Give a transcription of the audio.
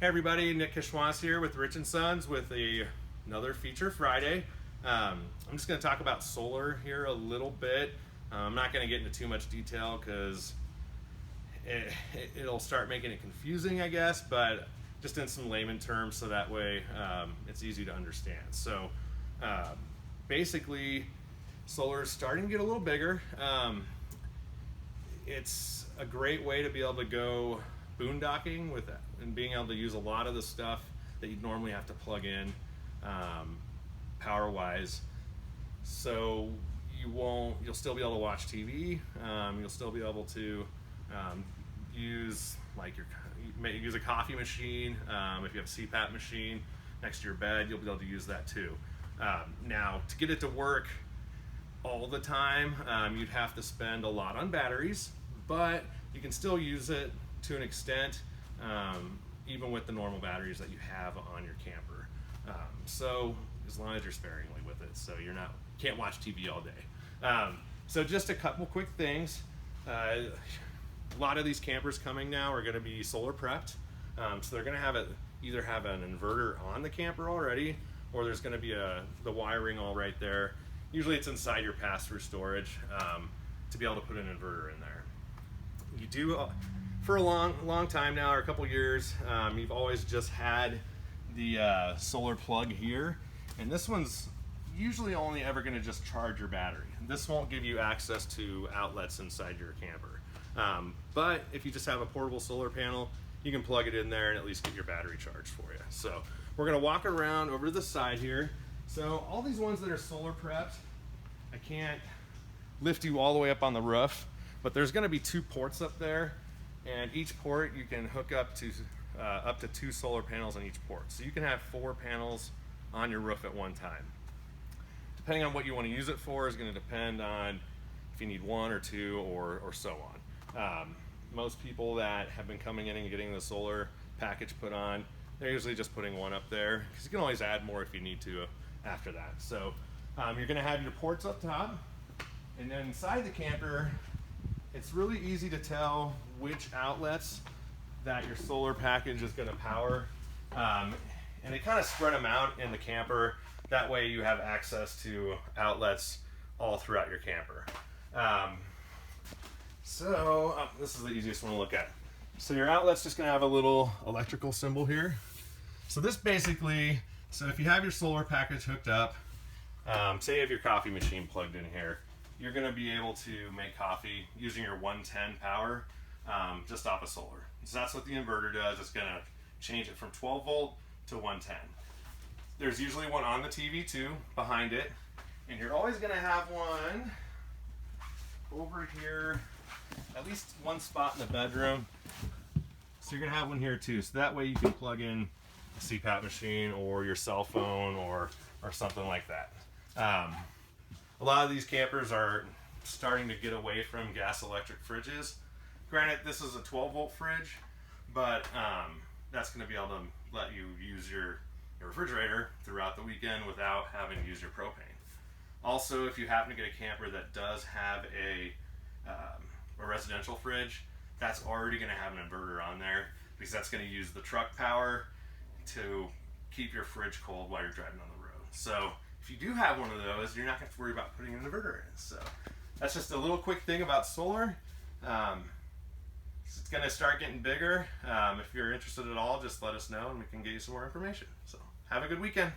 Hey everybody, Nick Kishwas here with Rich & Sons with another Feature Friday. I'm just going to talk about solar here a little bit. I'm not going to get into too much detail because it'll start making it confusing, I guess, but just in some layman terms so that way it's easy to understand. So basically, solar is starting to get a little bigger. It's a great way to be able to go boondocking with that and being able to use a lot of the stuff that you'd normally have to plug in power wise, so you'll still be able to watch TV. You'll still be able to use use a coffee machine. If you have a CPAP machine next to your bed, you'll be able to use that too. Now, to get it to work all the time, you'd have to spend a lot on batteries, but you can still use it to an extent, even with the normal batteries that you have on your camper. So as long as you're sparingly with it, so can't watch TV all day. So just a couple quick things. A lot of these campers coming now are going to be solar prepped, so they're going to either have an inverter on the camper already, or there's going to be the wiring all right there. Usually it's inside your pass-through storage to be able to put an inverter in there. You do, for a long time now, or a couple years, you've always just had the solar plug here, and this one's usually only ever going to just charge your battery. This won't give you access to outlets inside your camper. But if you just have a portable solar panel, you can plug it in there and at least get your battery charged for you. So we're going to walk around over to the side here. So all these ones that are solar prepped, I can't lift you all the way up on the roof, but there's going to be 2 ports up there, and each port you can hook up to 2 solar panels on each port. So you can have 4 panels on your roof at one time. Depending on what you want to use it for is going to depend on if you need 1 or 2 or so on. Most people that have been coming in and getting the solar package put on, they're usually just putting 1 up there, because you can always add more if you need to after that. So you're going to have your ports up top, and then inside the camper, it's really easy to tell which outlets that your solar package is going to power, and they kind of spread them out in the camper. That way you have access to outlets all throughout your camper. This is the easiest one to look at. So your outlet's just going to have a little electrical symbol here. So this basically, if you have your solar package hooked up, say you have your coffee machine plugged in here, you're going to be able to make coffee using your 110 power just off of solar. So that's what the inverter does. It's going to change it from 12 volt to 110. There's usually one on the TV too, behind it, and you're always going to have one over here, at least one spot in the bedroom. So you're going to have one here too, so that way you can plug in a CPAP machine or your cell phone or something like that. A lot of these campers are starting to get away from gas electric fridges. Granted, this is a 12 volt fridge, but that's going to be able to let you use your refrigerator throughout the weekend without having to use your propane. Also, if you happen to get a camper that does have a residential fridge, that's already going to have an inverter on there, because that's going to use the truck power to keep your fridge cold while you're driving on the road. So if you do have one of those, you're not going to have to worry about putting an inverter in. So that's just a little quick thing about solar. It's going to start getting bigger. If you're interested at all, just let us know and we can get you some more information. So have a good weekend.